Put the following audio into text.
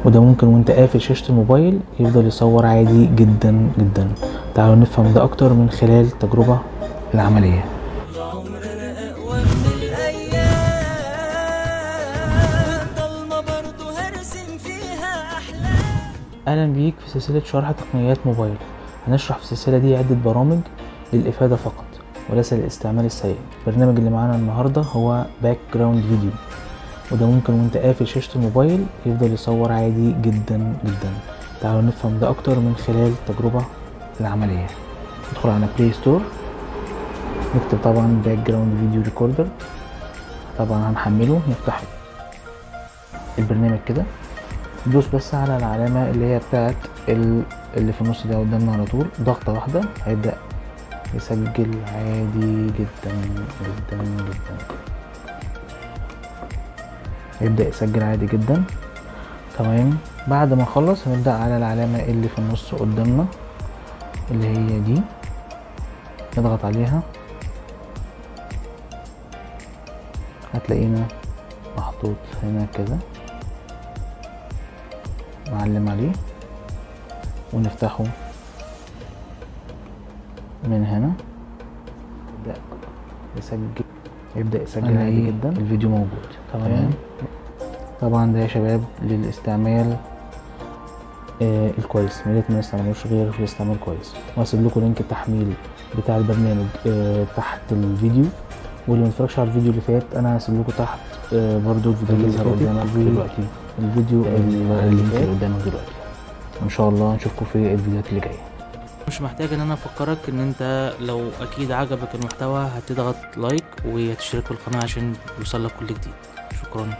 وده ممكن وانت قافل شاشة الموبايل يفضل يصور عادي جدا جدا. تعالوا نفهم ده اكتر من خلال التجربة العملية. عمرنا أقوى من الأيام، والضلمة برضو هرسم فيها أحلام. اهلا بيك في سلسلة شرح تقنيات موبايل. هنشرح في السلسلة دي عدة برامج للإفادة فقط وليس للاستعمال السيء. البرنامج اللي معانا النهاردة هو باك جراوند فيديو، وده ممكن وانت قافل شاشة الموبايل يفضل يصور عادي جدا جدا. تعالوا نفهم ده اكتر من خلال التجربة العملية. ندخل على بلاي ستور، نكتب طبعا باك جراوند فيديو ريكوردر، طبعا هنحمله. نفتح البرنامج كده، ندوس بس على العلامة اللي هي بتاعت اللي في النص ده قدامنا على طول، ضغطة واحدة هيبدأ يسجل عادي جدا جدا جدا. يبدأ يسجل عادي جدا. تمام. بعد ما نخلص هنبدأ على العلامة اللي في النص قدامنا اللي هي دي، نضغط عليها، هتلاقينا محطوط هنا كده، نعلم عليه ونفتحه من هنا. يبدأ يسجل عادي جدا. الفيديو موجود. تمام. طبعا ده يا شباب للاستعمال الكويس، يا ريت ما نستعملوش غير في الاستعمال كويس. وهسيب لكم لينك التحميل بتاع البرنامج تحت الفيديو، واللي ما اتفرجش على الفيديو اللي فات انا هسيب لكم تحت برضو الفيديو اللي ظهر قدامك دلوقتي، الفيديو اللي قدامك دلوقتي. ان شاء الله نشوفكم في الفيديوهات اللي جايه. مش محتاج ان انا افكرك ان انت لو اكيد عجبك المحتوى هتضغط لايك وتشترك في القناة عشان يوصلك كل جديد. شكرا.